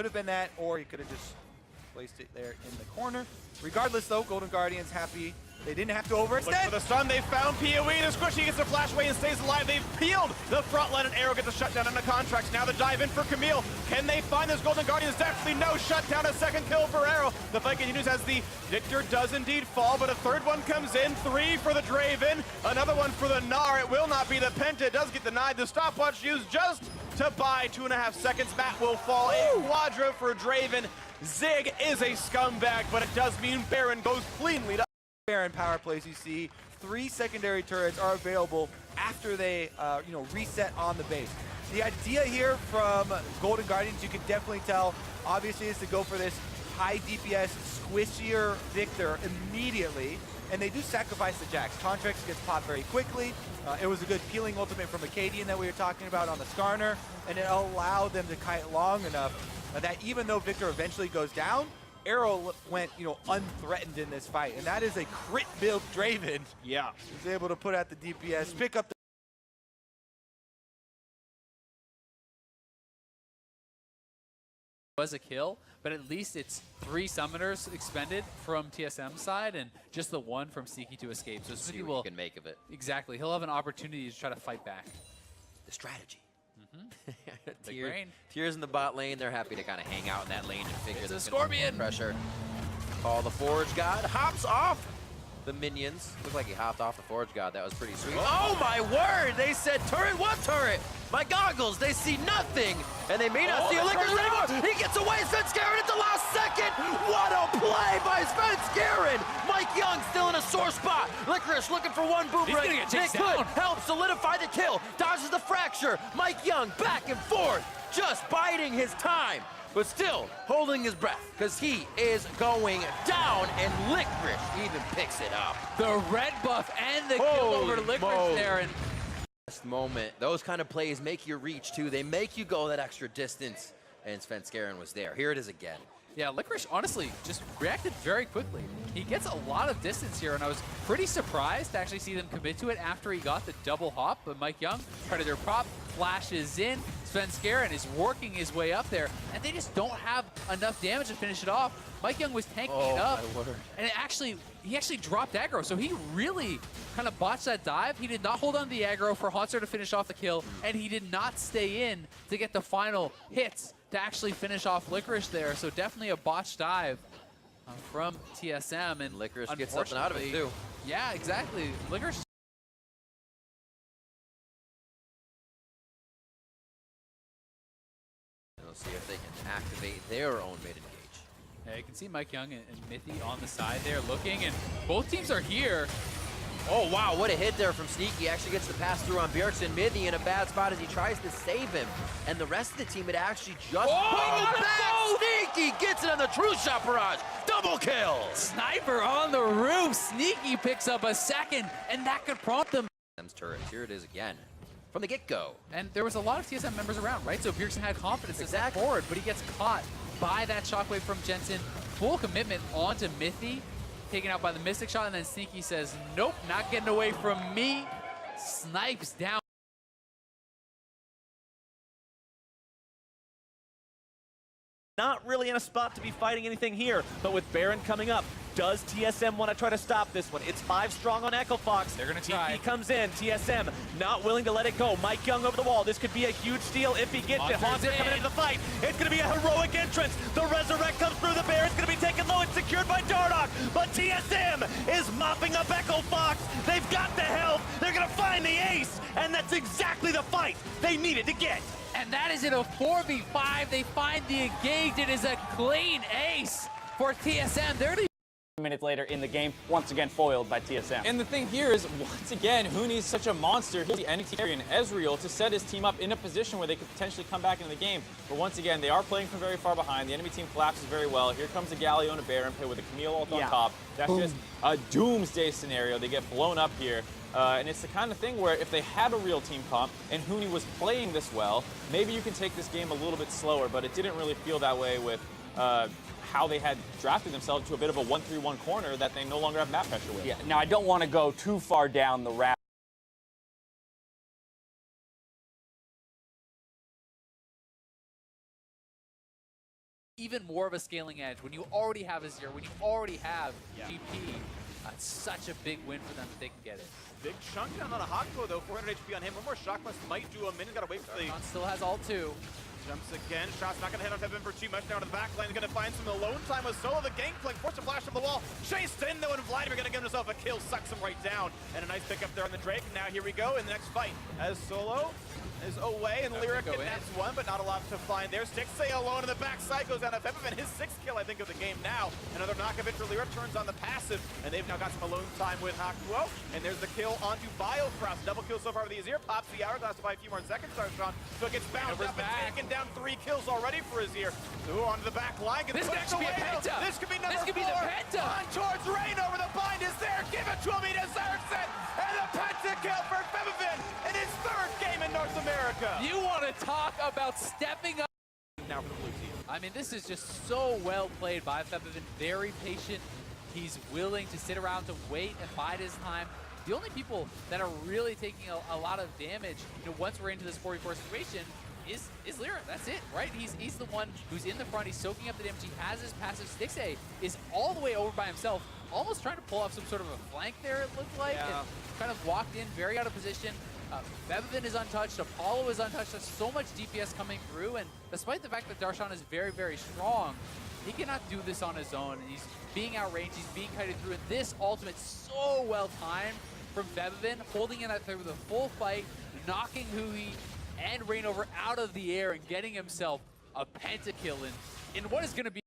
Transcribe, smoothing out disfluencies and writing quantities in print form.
could have been that, or he could have just placed it there in the corner. Regardless, though, Golden Guardians happy. They didn't have to overextend. Look for the stun, they found PoE. The Squishy gets the flash away and stays alive. They've peeled the front line, and Arrow gets a shutdown on the contracts. Now the dive in for Camille. Can they find this Golden Guardians? Definitely no shutdown. A second kill for Arrow. The fight continues as the Victor does indeed fall, but a third one comes in. 3 for the Draven. Another one for the Gnar. It will not be the Penta. It does get denied. The stopwatch used just to buy 2.5 seconds. Matt will fall. A Quadra for Draven. Zig is a scumbag, but it does mean Baron goes cleanly to Baron power plays. You see 3 secondary turrets are available after they reset on the base. The idea here from Golden Guardians, you can definitely tell, obviously, is to go for this high DPS, squishier Victor immediately, and they do sacrifice the Jax. Contracts gets popped very quickly. It was a good peeling ultimate from Acadian that we were talking about on the Skarner, and it allowed them to kite long enough that even though Victor eventually goes down, Arrow went, unthreatened in this fight, and that is a crit build Draven. Yeah. He's able to put out the DPS, pick up the was a kill, but at least it's 3 summoners expended from TSM side and just the 1 from Sneaky to escape. So See Sneaky what will you can make of it. exactly. He'll have an opportunity to try to fight back. The strategy. Brain. Tears in the bot lane. They're happy to kind of hang out in that lane and figure It's a there's Scorpion. Pressure. Call the Forge God. Hops off the minions. Looked like he hopped off the Forge God. That was pretty sweet. Oh my word! They said turret. What turret? My goggles. They see nothing, and they may not see a Lickers anymore. He gets away. Svenskeren at the last second. What a play by Svenskeren! Mike Young still in a sore spot. Licorice looking for one boomerang. He's gonna get It chased could down. help solidify the kill. Dodges the fracture. Mike Young back and forth, just biding his time, but still holding his breath because he is going down, and Licorice even picks it up. The red buff and the kill over to Licorice there. And Best moment. Those kind of plays make you reach too. They make you go that extra distance, and Svenskeren was there. Here it is again. yeah, Licorice honestly just reacted very quickly. He gets a lot of distance here, and I was pretty surprised to actually see them commit to it after he got the double hop. But Mike Young, Predator prop, flashes in. Svenskeren is working his way up there, and they just don't have enough damage to finish it off. Mike Young was tanking it up, and he actually dropped aggro, so he really kind of botched that dive. He did not hold on to the aggro for Haunter to finish off the kill, and he did not stay in to get the final hits to actually finish off Licorice there. So definitely a botched dive from TSM, and Licorice gets something out of it too. Yeah, exactly. Licorice. We'll see if they can activate their own mid-engage. Yeah, you can see Mike Young and Mithy on the side there looking, and both teams are here. Oh, wow, what a hit there from Sneaky. Actually gets the pass through on Bjergsen. Mithy in a bad spot as he tries to save him. And the rest of the team had actually just pulled back. Sneaky gets it on the true shot barrage. Double kill. Sniper on the roof. Sneaky picks up a second, and that could prompt them. Turret. Here it is again. From the get-go. And there was a lot of TSM members around, right? So Bjergsen had confidence to step forward, but he gets caught by that shockwave from Jensen. Full commitment onto Mithy, taken out by the Mystic shot, and then Sneaky says, nope, not getting away from me. Snipes down. Not really in a spot to be fighting anything here, but with Baron coming up, does TSM want to try to stop this one? It's 5 strong on Echo Fox. They're going to try. He comes in, TSM not willing to let it go. Mike Young over the wall. This could be a huge steal if he gets it. Haunter coming into the fight. It's going to be a heroic entrance. The Resurrect comes through. The Baron's going to be taken low and secured by Dardoch, but TSM is mopping up Echo Fox. They've got the help. They're going to find the ace, and that's exactly the fight they needed to get. And that is in a 4v5. They find the engage. It is a clean ace for TSM. They're minutes later in the game, once again foiled by TSM. And the thing here is, once again, Huni's such a monster. He's the NXT carry and Ezreal to set his team up in a position where they could potentially come back into the game. But once again, they are playing from very far behind. The enemy team collapses very well. Here comes a Galio and a Baron pit with a Camille ult on top. That's just a doomsday scenario. They get blown up here. And it's the kind of thing where if they had a real team comp and Huni was playing this well, maybe you can take this game a little bit slower, but it didn't really feel that way with how they had drafted themselves to a bit of a 1-3-1 corner that they no longer have map pressure with. Yeah, now I don't want to go too far down the rabbit even more of a scaling edge. When you already have Azir, when you already have Yeah. GP, it's such a big win for them if they can get it. Big chunk down on a Hakko though, 400 HP on him. One more Shockmust might do a minute, gotta wait for the Draven still has ult too. jumps again. Shot's not gonna hit on Febiven for too much now to the back lane. He's gonna find some alone time with Solo. The gangplank forced to flash from the wall. Chased in though, and Vladimir gonna give himself a kill, sucks him right down. And a nice pickup there on the Drake. Now here we go in the next fight as Solo is away and Lyric go in. kidnaps one, but not a lot to find there. Stixay alone in the backside goes down to Febiven. His 6th kill, I think, of the game now. Another knock of it for Lyric, turns on the passive, and they've now got some alone time with Hakuo. And there's the kill onto Biofrost. Double kill so far with the Azir. Pops the hourglass to buy a few more seconds, Darshan. So it gets bounced up and taken down. 3 kills already for Azir. Ooh, onto the back line. This could actually be a penta. This could be number 4. This could be the penta. On towards Rain over the bind is there. Give it to him. He deserves it. And the pentakill for Febiven in his 3rd game in North America. You want to talk about stepping up? Now for the blue team. I mean, this is just so well played by Febiven. Very patient. He's willing to sit around to wait and bide his time. The only people that are really taking a lot of damage, once we're into this 4v4 situation, is Lyra. That's it, right? He's the one who's in the front. He's soaking up the damage. He has his passive. Stixay is all the way over by himself, almost trying to pull off some sort of a flank there, it looked like. Yeah. And kind of walked in, very out of position. Febiven is untouched. Apollo is untouched. There's so much DPS coming through, and despite the fact that Darshan is very, very strong, he cannot do this on his own. And he's being outranged. He's being kited through, and this ultimate so well timed from Febiven, holding in that through the full fight, knocking Hui and Reignover out of the air and getting himself a pentakill in what is going to be